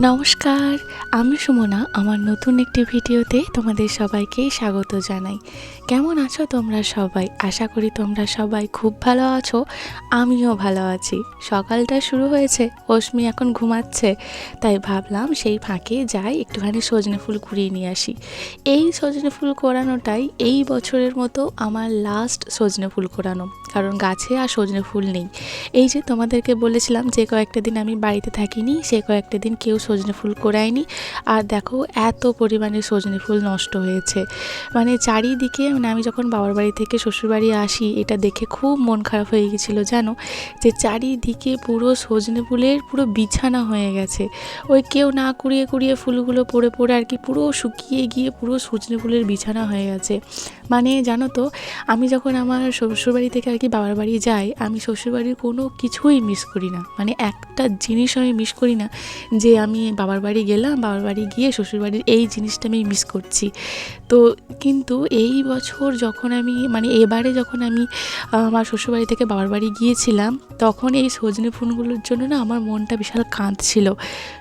নমস্কার, আমি সুমনা। আমার নতুন একটি ভিডিওতে তোমাদের সবাইকে স্বাগত জানাই। কেমন আছো তোমরা সবাই? আশা করি তোমরা সবাই খুব ভালো আছো। আমিও ভালো আছি। সকালটা শুরু হয়েছে, অশ্মি এখন ঘুমাচ্ছে, তাই ভাবলাম সেই ফাঁকে যাই একটুখানি সজনে ফুল কুড়িয়ে নিয়ে আসি। এই সজনে ফুল কোড়ানোটাই এই বছরের মতো আমার লাস্ট সজনে ফুল কোড়ানো, কারণ গাছে আর সজনে ফুল নেই। এই যে তোমাদেরকে বলেছিলাম যে কয়েকটা দিন আমি বাড়িতে থাকিনি, সে কয়েকটা দিন কেউ সজনে ফুল কোড়ায়নি। আর দেখো এত পরিমাণে সজনে ফুল নষ্ট হয়েছে, মানে চারিদিকে। আমি যখন বাবার বাড়ি থেকে শ্বশুরবাড়ি আসি, এটা দেখে খুব মন খারাপ হয়ে গেছিলো জানো, যে চারিদিকে পুরো সজনে ফুলের পুরো বিছানা হয়ে গেছে। ওই কেউ না কুড়িয়ে কুড়িয়ে ফুলগুলো পড়ে পড়ে আর কি পুরো শুকিয়ে গিয়ে পুরো সজনে ফুলের বিছানা হয়ে গেছে। মানে জানো তো, আমি যখন আমার শ্বশুরবাড়ি থেকে আর কি বাবার বাড়ি যাই, আমি শ্বশুরবাড়ির কোনো কিছুই মিস করি না। মানে একটা জিনিস আমি মিস করি না যে আমি বাবার বাড়ি গেলাম, বাবার বাড়ি গিয়ে শ্বশুরবাড়ির এই জিনিসটা আমি মিস করছি। তো কিন্তু এই বছর যখন আমি এবারে যখন আমি আমার শ্বশুরবাড়ি থেকে বাবার বাড়ি গিয়েছিলাম, তখন এই সজনে ফুলগুলোর জন্য না আমার মনটা বিশাল কাঁদছিল।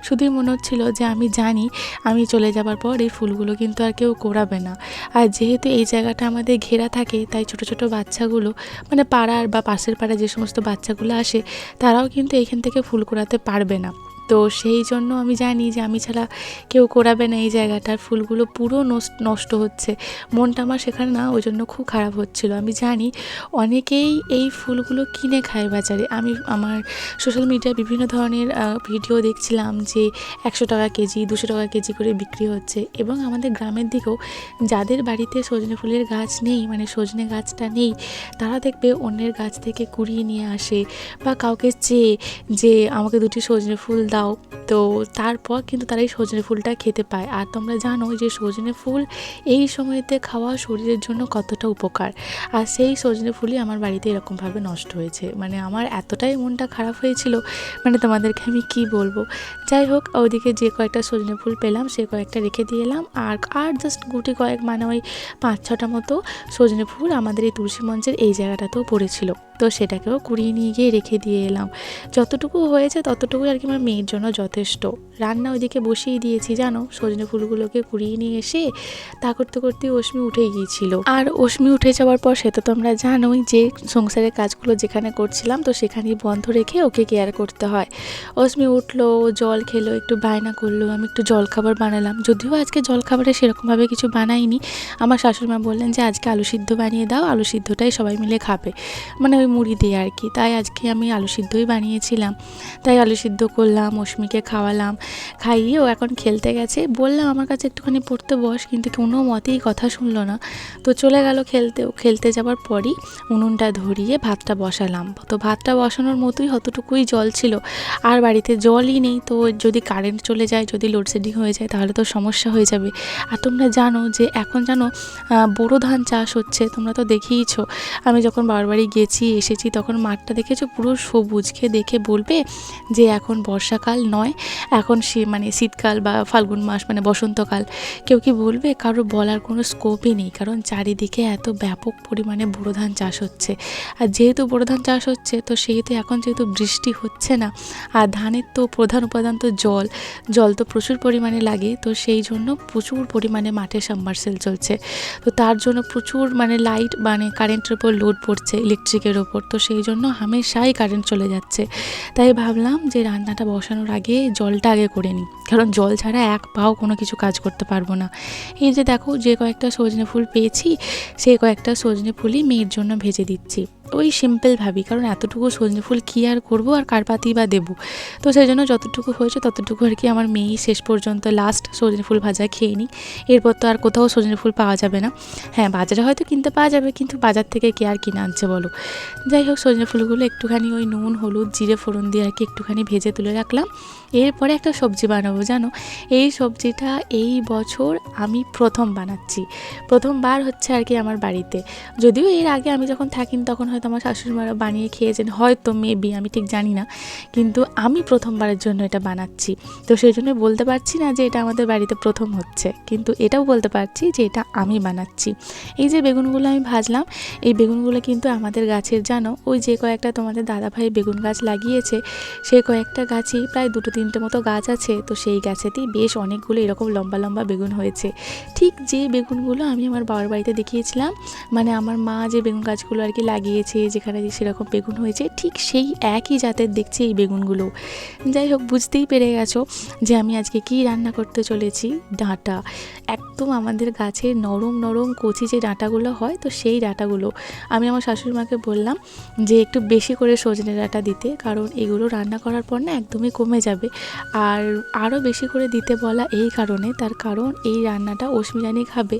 শুধুই মনে হচ্ছিল যে আমি জানি আমি চলে যাবার পর এই ফুলগুলো কিন্তু আর কেউ কোড়াবে না। আর যেহেতু এই জায়গাটা আমাদের ঘেরা থাকে, তাই ছোট ছোট বাচ্চাগুলো, মানে পাড়ার বা পাশের পাড়ার যে সমস্ত বাচ্চাগুলো আসে, তারাও কিন্তু এইখান থেকে ফুল কোড়াতে পারবে না। তো সেই জন্য আমি জানি যে আমি ছাড়া কেউ কোড়াবে না এই জায়গাটার, ফুলগুলো পুরো নষ্ট হচ্ছে। মনটা আমার সেখানে না ওই জন্য খুব খারাপ হচ্ছিল। আমি জানি অনেকেই এই ফুলগুলো কিনে খায় বাজারে। আমি আমার সোশ্যাল মিডিয়ায় বিভিন্ন ধরনের ভিডিও দেখছিলাম যে 100 টাকা কেজি, 200 টাকা কেজি করে বিক্রি হচ্ছে। এবং আমাদের গ্রামের দিকেও যাদের বাড়িতে সজনে ফুলের গাছ নেই, মানে সজনে গাছটা নেই, তারা দেখবে অন্যের গাছ থেকে কুড়িয়ে নিয়ে আসে বা কাউকে চেয়ে যে আমাকে 2টি সজনে ফুল দাও। তো তারপর কিন্তু তারা এই সজনে ফুলটা খেতে পায়। আর তোমরা জানো যে সজনে ফুল এই সময়তে খাওয়া শরীরের জন্য কতটা উপকার। আর সেই সজনে ফুলই আমার বাড়িতে এরকমভাবে নষ্ট হয়েছে। মানে আমার এতটাই মনটা খারাপ হয়েছিল, মানে তোমাদেরকে আমি কি বলবো। যাই হোক, ওইদিকে যে কয়েকটা সজনে ফুল পেলাম সে কয়েকটা রেখে দিয়ে এলাম। আর জাস্ট গুটি কয়েক, মানে ওই 5-6টা মতো সজনে ফুল আমাদের এই তুলসী মঞ্চের এই জায়গাটাতেও পড়েছিল, তো সেটাকেও কুড়িয়ে নিয়ে গিয়ে রেখে দিয়ে এলাম। যতটুকু হয়েছে ততটুকুই আর কি আমার মেয়ের জন্য যথেষ্ট। রান্না ওইদিকে বসিয়ে দিয়েছি জানো, সজনে ফুলগুলোকে কুড়িয়ে নিয়ে এসে তা করতে করতে অশ্মি উঠে গিয়েছিল। আর অশ্মি উঠে যাওয়ার পর সে তো তোমরা জানোই যে সংসারের কাজগুলো যেখানে করছিলাম, তো সেখানেই বন্ধ রেখে ওকে কেয়ার করতে হয়। অশ্মি উঠলো, জল খেলো, একটু বায়না করলো, আমি একটু জলখাবার বানালাম। যদিও আজকে জলখাবারে সেরকমভাবে কিছু বানাইনি। আমার শাশুড়িমা বললেন যে আজকে আলু সিদ্ধ বানিয়ে দাও, আলু সিদ্ধটাই সবাই মিলে খাবে, মানে ওই মুড়ি দিয়ে আর কি। তাই আজকে আমি আলু সিদ্ধই বানিয়েছিলাম। তাই আলু সিদ্ধ করলাম, অশ্মিকে খাওয়ালাম, খাইয়ে ও এখন খেলতে গেছে। বললাম আমার কাছে একটুখানি পড়তে বস, কিন্তু কোনো মতেই কথা শুনলো না। তো চলে গেল খেলতে। ও খেলতে যাওয়ার পরই উনুনটা ধরিয়ে ভাতটা বসালাম। তো ভাতটা বসানোর মতোই অতটুকুই জল ছিল, আর বাড়িতে জলই নেই। তো যদি কারেন্ট চলে যায়, যদি লোডশেডিং হয়ে যায়, তাহলে তো সমস্যা হয়ে যাবে। আর তোমরা জানো যে এখন জানো বোরো ধান চাষ হচ্ছে, তোমরা তো দেখেইছো। আমি যখন বাবার বাড়ি গেছি এসেছি তখন মাঠটা দেখেছো পুরো সবুজকে দেখে বলবে যে এখন বর্ষাকাল নয়, এখন শীতকাল বা ফাল্গুন মাস, মানে বসন্তকাল। কেউ কি বলবে? কারো বলার কোনো স্কোপই নেই, কারণ চারিদিকে এত ব্যাপক পরিমাণে বোরো ধান চাষ হচ্ছে। আর যেহেতু বোরো ধান চাষ হচ্ছে, তো সেহেতু এখন যেহেতু বৃষ্টি হচ্ছে না, আর ধানের তো প্রধান উপাদান তো জল তো প্রচুর পরিমাণে লাগে। তো সেই জন্য প্রচুর পরিমাণে মাঠে সাবমার্সেল চলছে। তো তার জন্য প্রচুর লাইট, কারেন্টের উপর লোড পড়ছে, ইলেকট্রিকের ওপর। তো সেই জন্য হামেশাই কারেন্ট চলে যাচ্ছে। তাই ভাবলাম যে রান্নাটা বসানোর আগে জলটা আগে করে নিই, কারণ জল ছাড়া এক পাও কোনো কিছু কাজ করতে পারবো না। এই যে দেখো, যে কয়েকটা সজনে ফুল পেয়েছি, সেই কয়েকটা সজনে ফুলই মেয়ের জন্য ভেজে দিচ্ছি। ওই সিম্পল ভাবি, কারণ এতটুকু সজনে ফুল কী আর করবো, আর কার পাতেই বা দেবো। তো সেই জন্য যতটুকু হয়েছে ততটুকু আর কি আমার মেয়েই শেষ পর্যন্ত লাস্ট সজনে ফুল ভাজা খেয়ে নিই। এরপর তো আর কোথাও সজনে ফুল পাওয়া যাবে না। হ্যাঁ, বাজারে হয়তো কিনতে পাওয়া যাবে, কিন্তু বাজার থেকে কে আর কিনে আনছে বলো। যাই হোক, সজনে ফুলগুলো একটুখানি ওই নুন, হলুদ, জিরে ফোড়ন দিয়ে আর কি একটুখানি ভেজে তুলে রাখলাম। এরপরে একটা সবজি বানাবো জানো। এই সবজিটা এই বছর আমি প্রথম বানাচ্ছি, প্রথমবার হচ্ছে আর কি আমার বাড়িতে। যদিও এর আগে আমি যখন থাকিনি তখন হয়তো হয়তো আমার শাশুড়িমারা বানিয়ে খেয়েছেন, হয়তো মেবি, আমি ঠিক জানি না, কিন্তু আমি প্রথমবারের জন্য এটা বানাচ্ছি। তো সেই জন্য বলতে পারছি না যে এটা আমাদের বাড়িতে প্রথম হচ্ছে, কিন্তু এটাও বলতে পারছি যে এটা আমি বানাচ্ছি। এই যে বেগুনগুলো আমি ভাজলাম, এই বেগুনগুলো কিন্তু আমাদের গাছের, জানো, ওই যে কয়েকটা তোমাদের দাদাভাই বেগুন গাছ লাগিয়েছে, সেই কয়েকটা গাছেই প্রায় 2-3টে মতো গাছ আছে। তো সেই গাছেতেই বেশ অনেকগুলো এরকম লম্বা লম্বা বেগুন হয়েছে, ঠিক যে বেগুনগুলো আমি আমার বাবার বাড়িতে দেখিয়েছিলাম, মানে আমার মা যে বেগুন গাছগুলো আর কি লাগিয়েছে, যেখানে সেরকম বেগুন হয়েছে, ঠিক সেই একই জাতের দেখছি এই বেগুনগুলো। যাই হোক, বুঝতেই পেরে গেছো যে আমি আজকে কি রান্না করতে চলেছি। ডাঁটা, একদম আমাদের গাছের নরম নরম কচি যে ডাঁটাগুলো হয়, তো সেই ডাঁটাগুলো আমি আমার শাশুড়ি মাকে বললাম যে একটু বেশি করে সজনে ডাঁটা দিতে, কারণ এগুলো রান্না করার পর না একদমই কমে যাবে। আর আরও বেশি করে দিতে বলা এই কারণে, তার কারণ এই রান্নাটা অস্মিরানি খাবে,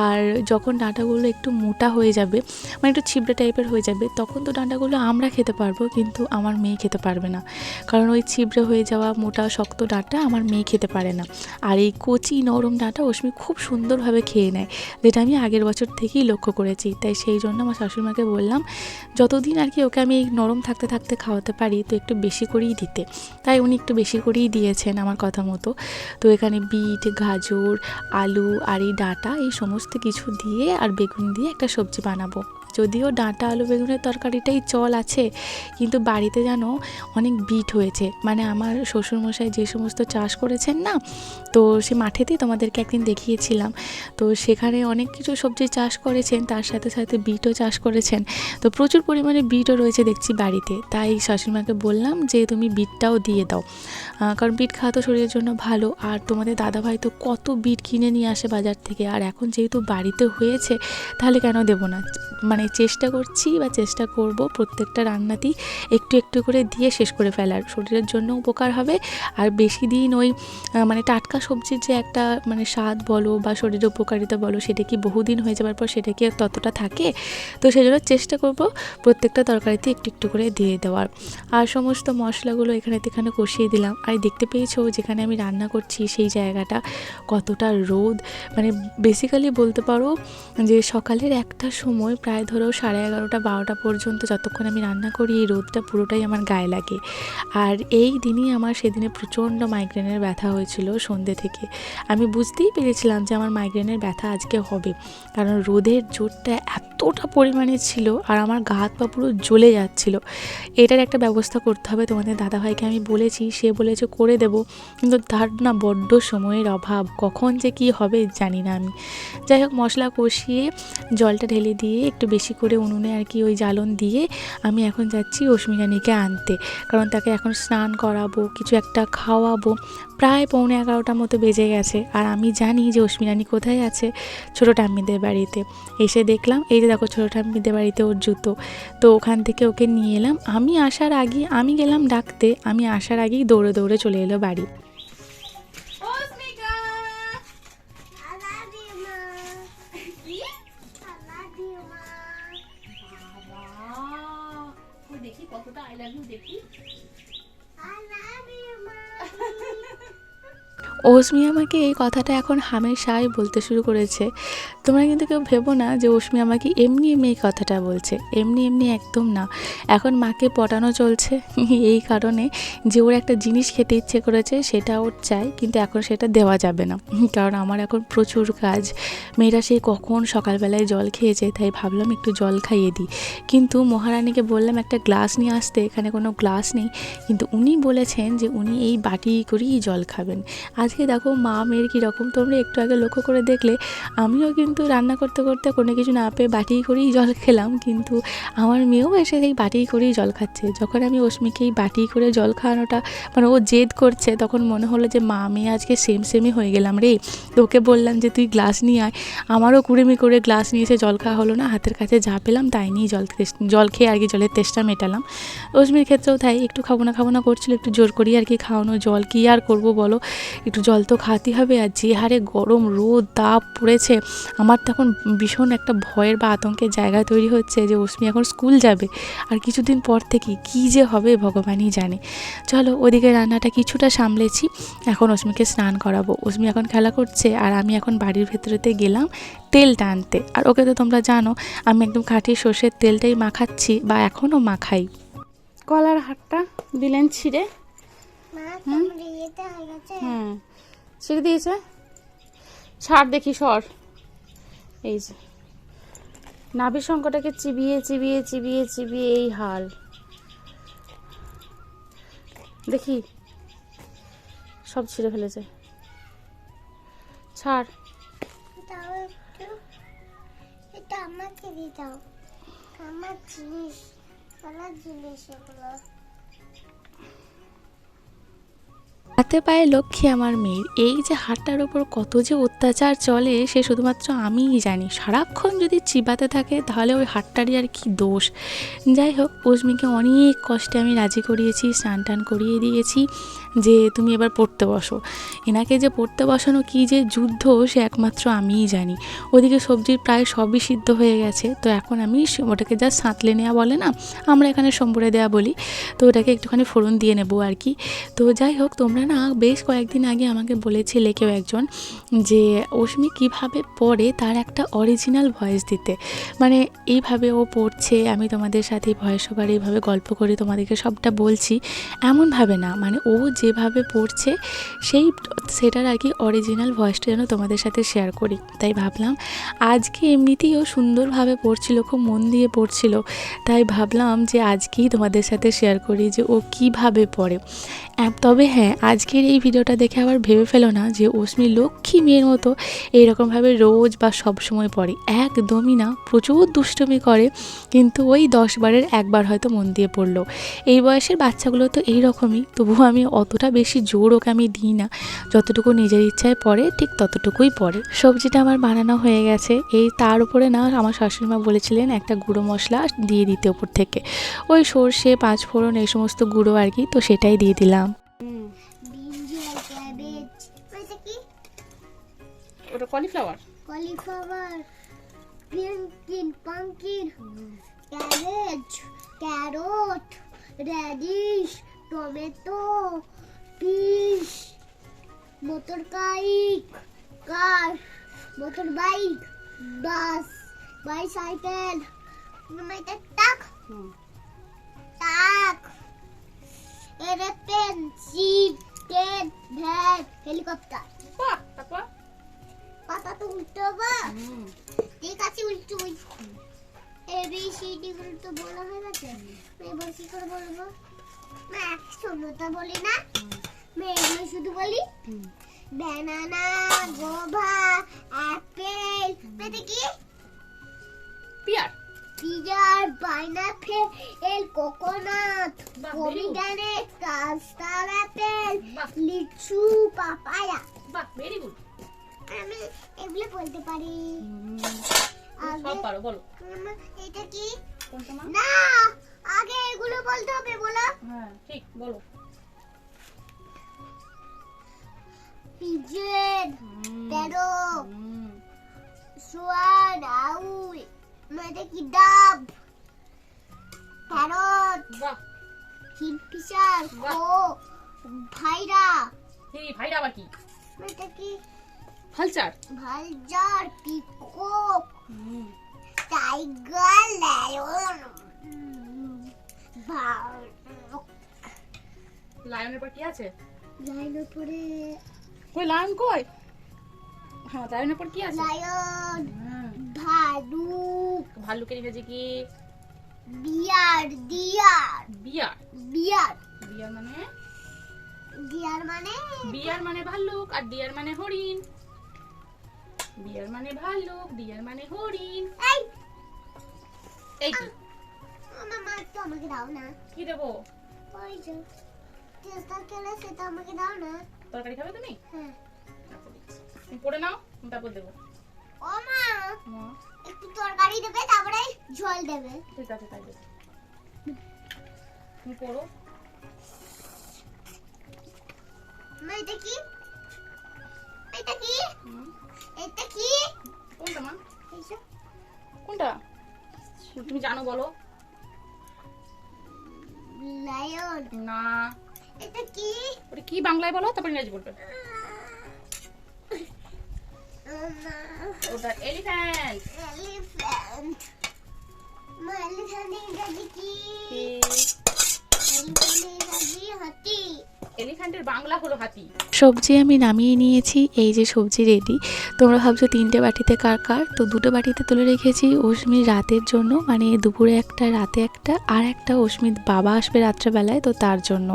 আর যখন ডাঁটাগুলো একটু মোটা হয়ে যাবে, মানে একটু ছিবড়ে টাইপের হয়ে যাবে, তখন তো ডাঁটাগুলো আমরা খেতে পারবো, কিন্তু আমার মেয়ে খেতে পারবে না, কারণ ওই ছিবড়ে হয়ে যাওয়া মোটা শক্ত ডাঁটা আমার মেয়ে খেতে পারে না। আর এই কচি নরম ডাঁটা অস্মি খুব সুন্দরভাবে খেয়ে নেয়, যেটা আমি আগের বছর থেকেই লক্ষ্য করেছি। তাই সেই জন্য আমার শাশুড়িমাকে বললাম যতদিন আর কি ওকে আমি এই নরম থাকতে থাকতে খাওয়াতে পারি, তো একটু বেশি করেই দিতে। তাই উনি একটু বেশি করেই দিয়েছেন আমার কথা মতো। তো এখানে বিট, গাজর, আলু আর এই ডাঁটা, এই সমস্ত কিছু দিয়ে আর বেগুন দিয়ে একটা সবজি বানাবো। যদিও ডাঁটা আলু বেগুনের তরকারিটাই চল আছে, কিন্তু বাড়িতে যেন অনেক বিট হয়েছে, মানে আমার শ্বশুরমশাই যে সমস্ত চাষ করেছেন না, তো সে মাঠেতেই তোমাদেরকে একদিন দেখিয়েছিলাম, তো সেখানে অনেক কিছু সবজি চাষ করেছেন, তার সাথে সাথে বিটও চাষ করেছেন। তো প্রচুর পরিমাণে বিটও রয়েছে দেখছি বাড়িতে। তাই শাশুড়িমাকে বললাম যে তুমি বিটটাও দিয়ে দাও, কারণ বিট খাওয়া তো শরীরের জন্য ভালো। আর তোমাদের দাদাভাই তো কত বিট কিনে নিয়ে আসে বাজার থেকে, আর এখন যেহেতু বাড়িতে হয়েছে, তাহলে কেন দেবো না। মানে চেষ্টা করছি বা চেষ্টা করব প্রত্যেকটা রান্নাতেই একটু একটু করে দিয়ে শেষ করে ফেলার, শরীরের জন্য উপকার হবে। আর বেশি দিন ওই মানে টাটকা সবজির যে একটা মানে স্বাদ বলো বা শরীরের উপকারিতা বলো, সেটা কি বহুদিন হয়ে যাওয়ার পর সেটা কি আর ততটা থাকে? তো সেই জন্য চেষ্টা করব প্রত্যেকটা তরকারিতে একটু একটু করে দিয়ে দেওয়ার। আর সমস্ত মশলাগুলো এখানে কষিয়ে দিলাম। আর দেখতে পেয়েছো যেখানে আমি রান্না করছি সেই জায়গাটা কতটা রোদ, মানে বেসিক্যালি বলতে পারো যে সকালের একটা সময় প্রায় ধরো 11:30-12টা পর্যন্ত যতক্ষণ আমি রান্না করি, এই রোদটা পুরোটাই আমার গায়ে লাগে। আর এই দিনই আমার সেদিনে প্রচণ্ড মাইগ্রেনের ব্যথা হয়েছিল সন্ধ্যে থেকে। আমি বুঝতেই পেরেছিলাম যে আমার মাইগ্রেনের ব্যথা আজকে হবে, কারণ রোদের জোরটা এতটা পরিমাণে ছিল আর আমার গা হাত পা পুরো জ্বলে যাচ্ছিল। এটার একটা ব্যবস্থা করতে হবে, তোমাদের দাদাভাইকে আমি বলেছি, সে বলেছে করে দেব, কিন্তু তার না বড্ড সময়ের অভাব, কখন যে কি হবে জানি না আমি। যাই হোক, মশলা কষিয়ে জলটা ঢেলে দিয়ে একটু বেশি করে উনুনে আর কি ওই জ্বালন দিয়ে আমি এখন যাচ্ছি অস্মিরানিকে আনতে, কারণ তাকে এখন স্নান করাবো, কিছু একটা খাওয়াবো। প্রায় 11:45 মতো বেজে গেছে, আর আমি জানি যে অস্মিরানি কোথায় আছে, ছোটো ঠাম্মিদের বাড়িতে। এসে দেখলাম এই যে দেখো ছোটো ঠাম্মিদের বাড়িতে ওর জুতো, তো ওখান থেকে ওকে নিয়ে এলাম। আমি আসার আগে, আমি গেলাম ডাকতে, আমি আসার আগেই দৌড়ে দৌড়ে চলে এলো বাড়ি। দেখি কতটা আই লাভ ইউ দেখি। অস্মি আমাকে এই কথাটা এখন হামেশাই বলতে শুরু করেছে। তোমরা কিন্তু কেউ ভেবো না যে অস্মি আমাকে এমনি এমনি এই কথাটা বলছে, এমনি এমনি একদম না। এখন মাকে পটানো চলছে এই কারণে যে ওর একটা জিনিস খেতে ইচ্ছে করেছে, সেটা ওর চাই, কিন্তু এখন সেটা দেওয়া যাবে না, কারণ আমার এখন প্রচুর কাজ। মেয়েরা সেই কখন সকালবেলায় জল খেয়েছে, তাই ভাবলাম একটু জল খাইয়ে দিই। কিন্তু মহারানীকে বললাম একটা গ্লাস নিয়ে আসতে, এখানে কোনো গ্লাস নেই, কিন্তু উনি বলেছেন যে উনি এই বাটি করেই জল খাবেন। আজকে দেখো মা মেয়ের কীরকম, তোমরা একটু আগে লক্ষ্য করে দেখলে আমিও কিন্তু রান্না করতে করতে কোনো কিছু না পেয়ে বাটি করেই জল খেলাম, কিন্তু আমার মেয়েও এসে এই বাটি করেই জল খাচ্ছে। যখন আমি অস্মিকে এই বাটি করে জল খাওয়ানোটা মানে ও জেদ করছে, তখন মনে হলো যে মা মেয়ে আজকে সেমই হয়ে গেলাম রে। তো ওকে বললাম যে তুই গ্লাস নিয়ে আয়, আমারও কুড়েমি করে গ্লাস নিয়ে এসে জল খাওয়া হলো না, হাতের কাছে যা পেলাম তাই নিয়ে জল খেয়ে আর কি জলের তেষ্টা মেটালাম। অস্মির ক্ষেত্রেও তাই, একটু খাবো না করছিল, একটু জোর করি আর কি খাওয়ানো, জল কী আর করবো বলো, একটু জল তো খাওয়াতেই হবে। আর যে হারে গরম রোদ তাপ পড়েছে, আমার তখন ভীষণ একটা ভয়ের বা আতঙ্কের জায়গা তৈরি হচ্ছে যে অস্মি এখন স্কুল যাবে, আর কিছুদিন পর থেকে কী যে হবে ভগবানই জানে। চলো, ওদিকে রান্নাটা কিছুটা সামলেছি, এখন অস্মিকে স্নান করাবো। অস্মি এখন খেলা করছে, আর আমি এখন বাড়ির ভেতরেতে গেলাম তেলটা আনতে। আর ওকে তো তোমরা জানো আমি একদম খাঁটি সর্ষের তেলটাই মাখাচ্ছি, বা এখনও মাখাই। কলার হাটটা দিলেন ছিঁড়ে। হুম, ছিঁড়ে দিয়েছে। ছাড় দেখি সর। এই যে নাভি শঙ্কটাকে চিবিয়ে চিবিয়ে চিবিয়ে চিবিয়ে এই হাল দেখি, সব ছিঁড়ে ফেলেছে। ছাড়। এটা আমাকে দিয়ে দাও, আমার জিনিস, আমার জিনিস এগুলো। হাতে পায়ে লক্ষ্মী আমার মেয়ের। এই যে হাতটার ওপর কত যে অত্যাচার চলে সে শুধুমাত্র আমিই জানি। সারাক্ষণ যদি চিবাতে থাকে তাহলে ওই হাতটারই আর কি দোষ। যাই হোক, অস্মিকে অনেক কষ্টে আমি রাজি করিয়েছি, স্নান টান করিয়ে দিয়েছি যে তুমি এবার পড়তে বসো। এনাকে যে পড়তে বসানো কী যে যুদ্ধ সে একমাত্র আমিই জানি। ওদিকে সবজির প্রায় সবই সিদ্ধ হয়ে গেছে, তো এখন আমি ওটাকে যা সাঁতলে নেওয়া বলে না, আমরা এখানে সম্বরে দেওয়া বলি, তো ওটাকে একটুখানি ফোড়ন দিয়ে নেবো আর কি। তো যাই হোক, তোমরা না বেশ কয়েকদিন আগে আমাকে বলেছিলে কেউ একজন যে অস্মি কীভাবে পড়ে তার একটা অরিজিনাল ভয়েস দিতে। মানে এইভাবে ও পড়ছে, আমি তোমাদের সাথে ভয়েস ওভার এইভাবে গল্প করে তোমাদেরকে সবটা বলছি, এমনভাবে না, মানে ও যেভাবে পড়ছে সেটার আর কি অরিজিনাল ভয়েসটা যেন তোমাদের সাথে শেয়ার করি। তাই ভাবলাম আজকে এমনিতেই ও সুন্দরভাবে পড়ছিল, খুব মন দিয়ে পড়ছিল, তাই ভাবলাম যে আজকেই তোমাদের সাথে শেয়ার করি যে ও কীভাবে পড়ে। তবে হ্যাঁ, আজকের এই ভিডিওটা দেখে আবার ভেবে ফেলো না যে অস্মি লক্ষ্মী মেয়ের মতো এইরকমভাবে রোজ বা সব সময় পড়ে। একদমই না, প্রচুর দুষ্টুমি করে, কিন্তু ওই 10 বারের একবার হয়তো মন দিয়ে পড়লো। এই বয়সের বাচ্চাগুলো তো এইরকমই, তবুও আমি অতটা বেশি জোর ওকে আমি দিই না, যতটুকু নিজের ইচ্ছায় পড়ে ঠিক ততটুকুই পড়ে। সবজিটা আমার বানানো হয়ে গেছে, এই তার উপরে না আমার শাশুড়িমা বলেছিলেন একটা গুঁড়ো মশলা দিয়ে দিতে ওপর থেকে, ওই সর্ষে 5 ফোড়ন এই সমস্ত গুঁড়ো আর কি, তো সেটাই দিয়ে দিলাম। ব্রিঞ্জাল, ক্যাবেজ, এটা কি? ওটা cauliflower. Cauliflower, pumpkin, cabbage, carrot, radish, tomato, peas, motor bike, bus, bicycle, truck, aeroplane, jeep, train, van, helicopter. বাহ, তারপর পাতা তো উল্টো বা, ঠিক আছে উল্টো। ABCD গুলো তো বলা হয়ে গেছে, এবার কি করে বলবো? না একশোটা বলি না, এগুলো শুধু বলি ব্যানানা, গোভা, অ্যাপেল, এটা কি? পিয়ার, পাইনাপেল, কোকোনাট, বাহ, পমিগ্রেনেট, কাস্টার্ড অ্যাপেল, বাহ। লিচু, পাপায়া। বাহ, ভেরি গুড। আমি এগুলো বলতে পারি। সব পারো, বলো। এটা কি? কোনটা মা? না, আগে এগুলো বলতে হবে, বলো। হ্যাঁ ঠিক, বলো। পিজন, প্যারট, সোয়ান, আউল, এটা কি? ডাব, প্যারট, বাহ, কিংফিশার, ভাইরা, ভাইরা আবার কি? এটা কি? হালচার, ভালজার, পিকক, টাইগার, লায়ন, লায়নের পর কি আছে? লায়নের পরে কই লায়ন কই? হ্যাঁ, লায়নের পর কি আছে? লায়ন, ভালুক, ভাল্লুকের ইংরেজি কি? বিয়ার, বিয়ার। বিয়ার মানে? ডিয়ার মানে? বিয়ার মানে ভাল্লুক, আর ডিয়ার মানে হরিণ। বিয়ার মানে ভাল্লুক, ডিয়ার মানে হরিণ। এই কি? আমার মা তো আমাকে দাও না। কি দেবো? ওই যে চেষ্টা খেলে সেটা আমাকে দাও না। তরকারি খাবে তুমি? হ্যাঁ। আচ্ছা, দিচ্ছি। তুমি পড়ে নাও, আমি তারপর দেবো। ও মা, মা, একটু তরকারি দেবে, তারপরে ঝোল দেবে। ঠিক আছে, তাই দেবো। তুমি পড়ো। মা এটা কি? কোনটা তুমি জানো বলো? লায়ন। না, এটা কি? ওটা কি বাংলায় বলো, তারপর ইংরেজি বলবে। ওটা এলিফ্যান্ট। এলিফ্যান্ট। এলিফ্যান্ট ইংরেজি কি? হাতি। এলিফ্যান্টের বাংলা হলো হাতি। সবজি আমি নামিয়ে নিয়েছি, এই যে সবজি রেডি। তোমরা ভাবছো 3টে বাটিতে কার কার, তো 2টো বাটিতে তুলে রেখেছি অস্মির রাতের জন্য, মানে দুপুরে একটা রাতে একটা, আর একটা অস্মির বাবা আসবে রাত্রেবেলায়, তো তার জন্য।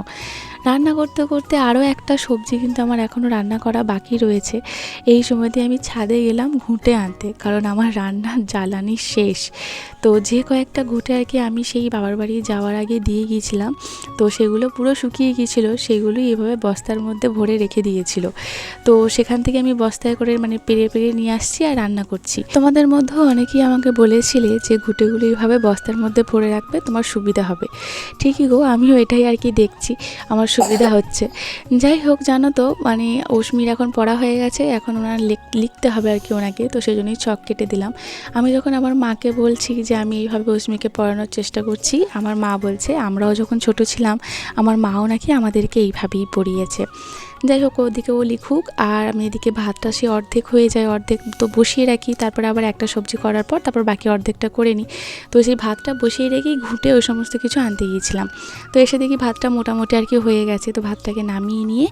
রান্না করতে করতে আরও একটা সবজি কিন্তু আমার এখনও রান্না করা বাকি রয়েছে। এই সময়তে আমি ছাদে গেলাম ঘুঁটে আনতে, কারণ আমার রান্নার জ্বালানি শেষ। তো যে কয়েকটা ঘুঁটে আর কি আমি সেই বাবার বাড়ি যাওয়ার আগে দিয়ে গিয়েছিলাম, তো সেগুলো পুরো শুকিয়ে গিয়েছিলো, সেগুলো এভাবে বস্তার মধ্যে ভরে রেখে দিয়েছিল। তো সেখান থেকে আমি বস্তায় করে মানে পেরে পেরে নিয়ে আসছি আর রান্না করছি। তোমাদের মধ্যেও অনেকেই আমাকে বলেছিলে যে ঘুঁটেগুলো এইভাবে বস্তার মধ্যে ভরে রাখবে, তোমার সুবিধা হবে। ঠিকই গো, আমিও এটাই আর কি দেখছি, আমার সুবিধা হচ্ছে। যাই হোক, জানো তো মানে অস্মির এখন পড়া হয়ে গেছে, এখন ওনার লিখতে হবে আর কি ওনাকে, তো সেই জন্যই চক কেটে দিলাম। আমি যখন আমার মাকে বলছি যে আমি এইভাবে অস্মিকে পড়ানোর চেষ্টা করছি, আমার মা বলছে আমরাও যখন ছোট ছিলাম আমার মাও নাকি আমাদেরকে এইভাবেই পড়িয়েছে। যাই হোক, ওদিকে ও লিখুক, আর আমি এদিকে ভাতটা সে অর্ধেক হয়ে যায়, অর্ধেক তো বসিয়ে রাখি, তারপরে আবার একটা সবজি করার পর তারপর বাকি অর্ধেকটা করে নিই। তো সেই ভাতটা বসিয়ে রেখেই ঘুঁটে ওই সমস্ত কিছু আনতে গিয়েছিলাম। তো এসে দেখি ভাতটা মোটামুটি আর কি হয়ে গেছে, তো ভাতটাকে নামিয়ে নিয়ে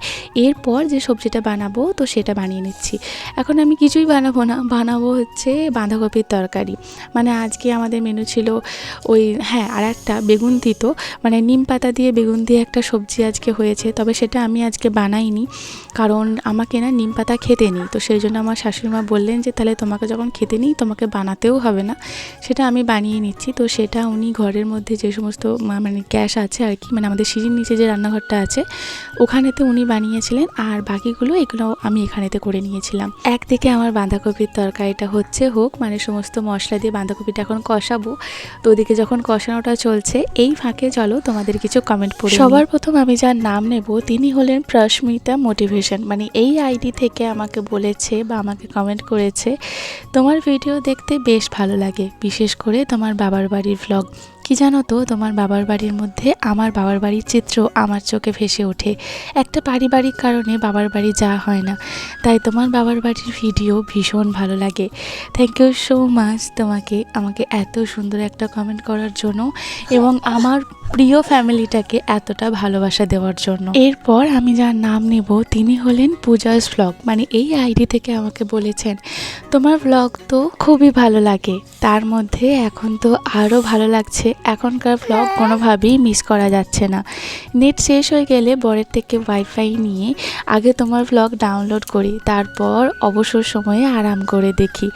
এরপর যে সবজিটা বানাবো তো সেটা বানিয়ে নিচ্ছি। এখন আমি কিছুই বানাবো না, বানাবো হচ্ছে বাঁধাকপির তরকারি। মানে আজকে আমাদের মেনু ছিল ওই, হ্যাঁ, আর একটা বেগুন তিতো, মানে নিম পাতা দিয়ে বেগুন দিয়ে একটা সবজি আজকে হয়েছে, তবে সেটা আমি আজকে বানাইনি, কারণ আমাকে না নিম পাতা খেতে নেই। তো সেই জন্য আমার শাশুড়িমা বললেন যে তাহলে তোমাকে যখন খেতে নেই তোমাকে বানাতেও হবে না, সেটা আমি বানিয়ে নিচ্ছি। তো সেটা উনি ঘরের মধ্যে যে সমস্ত মানে গ্যাস আছে আর কি, মানে আমাদের সিঁড়ির নিচে যে রান্নাঘরটা আছে ওখানেতে উনি বানিয়েছিলেন, আর বাকিগুলো এগুলো আমি এখানেতে করে নিয়েছিলাম। একদিকে আমার বাঁধাকপির তরকারিটা হোক, মানে সমস্ত মশলা দিয়ে বাঁধাকপিটা এখন কষাবো। তো ওদিকে যখন কষানোটা চলছে এই ফাঁকে চলো তোমাদের কিছু কমেন্ট পড়ে। সবার প্রথম আমি যার নাম নেব তিনি হলেন প্রস্মিতা মোটিভেশন, মানে এই আইডি থেকে আমাকে বলেছে বা আমাকে কমেন্ট করেছে তোমার ভিডিও দেখতে বেশ ভালো লাগে, বিশেষ করে তোমার বাবার বাড়ির ভ্লগ। কি জানো তো, তোমার বাবার বাড়ির মধ্যে আমার বাবার বাড়ির চিত্র আমার চোখে ভেসে ওঠে। একটা পারিবারিক কারণে বাবার বাড়ি যাওয়া হয় না, তাই তোমার বাবার বাড়ির ভিডিও ভীষণ ভালো লাগে। থ্যাংক ইউ সো মাচ তোমাকে আমাকে এত সুন্দর একটা কমেন্ট করার জন্য এবং আমার প্রিয় ফ্যামিলিটাকে এতটা ভালোবাসা দেওয়ার জন্য। এরপর আমি যার নাম নেব তিনি হলেন পূজাস ভ্লগ, মানে এই আইডি থেকে আমাকে বলেছেন তোমার ভ্লগ তো খুবই ভালো লাগে, তার মধ্যে এখন তো আরও ভালো লাগছে, এখনকার ভ্লগ কোনোভাবেই মিস করা যাচ্ছে না। নেট শেষ হয়ে গেলে বরের থেকে ওয়াইফাই নিয়ে আগে তোমার ভ্লগ ডাউনলোড করি, তারপর অবসর সময়ে আরাম করে দেখি।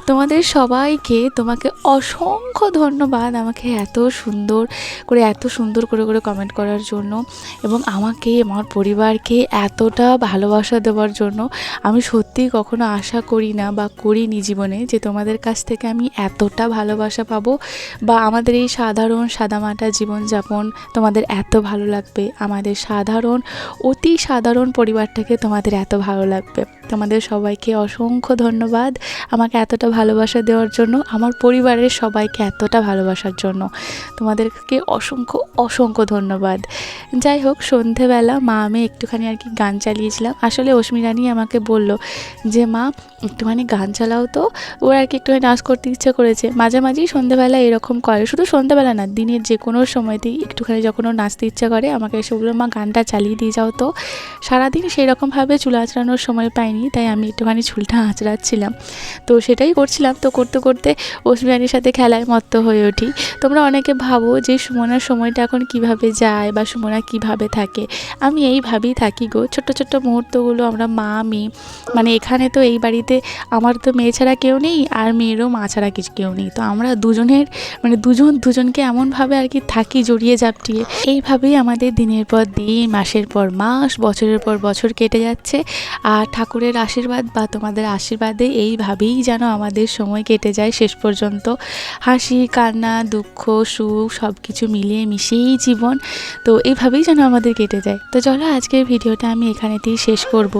তোমাদের সবাইকে তোমাকে অসংখ্য ধন্যবাদ আমাকে এত সুন্দর করে কমেন্ট করার জন্য এবং আমাকে আমার পরিবারকে এতটা ভালোবাসা দেওয়ার জন্য। আমি সত্যিই কখনো আশা করি না বা করিনি জীবনে যে তোমাদের কাছ থেকে আমি এতটা ভালোবাসা পাবো বা আমাদের এই সাধারণ সাদামাটা জীবনযাপন তোমাদের এত ভালো লাগবে, আমাদের সাধারণ অতি সাধারণ পরিবারটাকে তোমাদের এত ভালো লাগবে। তোমাদের সবাইকে অসংখ্য ধন্যবাদ আমাকে এতটা ভালোবাসা দেওয়ার জন্য, আমার পরিবারের সবাইকে এতটা ভালোবাসার জন্য তোমাদেরকে অসংখ্য ধন্যবাদ। যাই হোক, সন্ধেবেলা মা আমি একটুখানি আর কি গান চালিয়েছিলাম। আসলে অস্মি রানী আমাকে বলল যে মা একটুখানি গান চালাও, তো ওর আর কি একটুখানি নাচ করতে ইচ্ছে করেছে। মাঝে মাঝেই সন্ধেবেলা এরকম করে, শুধু সন্ধেবেলা না, দিনের যে কোনো সময়তেই একটুখানি যখন ওর নাচতে ইচ্ছা করে আমাকে এসে বললো মা গানটা চালিয়ে দিয়ে যাও। তো সারাদিন সেই রকমভাবে চুল আঁচড়ানোর সময় পাইনি, তাই আমি একটুখানি চুলটা আঁচড়াচ্ছিলাম, তো সেটাই করছিলাম। তো করতে করতে অস্মি রানীর সাথে খেলায় মত্ত হয়ে উঠি। তোমরা অনেকে ভাবো যে সুমনার সময়টা এখন কিভাবে যায় বা সুমনা কিভাবে থাকে, আমি এইভাবেই থাকি গো। ছোট্ট ছোট্ট মুহূর্তগুলো আমরা মা মেয়ে, মানে এখানে তো এই বাড়িতে আমার তো মেয়ে ছাড়া কেউ নেই আর মেয়েরও মা ছাড়া কিছু কেউ নেই, তো আমরা দুজনের মানে দুজনকে এমনভাবে আর কি থাকি জড়িয়ে ঝাপটিয়ে। এইভাবেই আমাদের দিনের পর দিন, মাসের পর মাস, বছরের পর বছর কেটে যাচ্ছে। আর ঠাকুরের ঠাকুরের আশীর্বাদ বা তোমাদের আশীর্বাদে এইভাবেই যেন আমাদের সময় কেটে যায় শেষ পর্যন্ত। হাসি, কান্না, দুঃখ, সুখ সব কিছু মিলিয়ে মিশিয়েই জীবন। তো এইভাবেই যেন আমাদের কেটে যায়। তো চলো আজকের ভিডিওটা আমি এখানেতেই শেষ করব।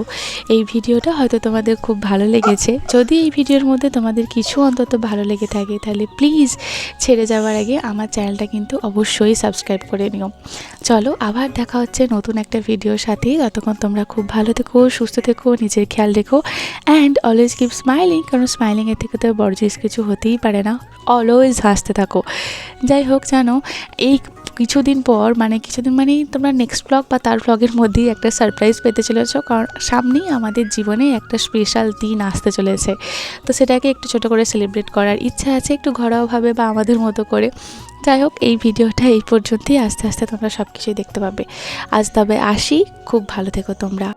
এই ভিডিওটা হয়তো তোমাদের খুব ভালো লেগেছে। যদি এই ভিডিওর মধ্যে তোমাদের কিছু অন্তত ভালো লেগে থাকে তাহলে প্লিজ ছেড়ে যাওয়ার আগে আমার চ্যানেলটা কিন্তু অবশ্যই সাবস্ক্রাইব করে নিও। চলো আবার দেখা হচ্ছে নতুন একটা ভিডিওর সাথে। ততক্ষণ তোমরা খুব ভালো থেকো, সুস্থ থেকো, নিজের খেয়াল রেখো অ্যান্ড অলওয়েজ কিপ স্মাইলিং। কারণ স্মাইলিংয়ের থেকে তো বড় জিনিস কিছু হতেই পারে না। অলওয়েজ হাসতে থাকো। যাই হোক, জানো এই কিছুদিন মানেই তোমরা নেক্সট ব্লগ বা তার ব্লগের মধ্যেই একটা সারপ্রাইজ পেতে চলেছো। কারণ সামনেই আমাদের জীবনে একটা স্পেশাল দিন আসতে চলেছে। তো সেটাকে একটু ছোটো করে সেলিব্রেট করার ইচ্ছা আছে, একটু ঘরোয়াভাবে বা আমাদের মতো করে। যাই হোক, এই ভিডিওটা এই পর্যন্তই। আস্তে আস্তে তোমরা সব কিছুই দেখতে পাবে। আজ তবে আসি, খুব ভালো থেকো তোমরা।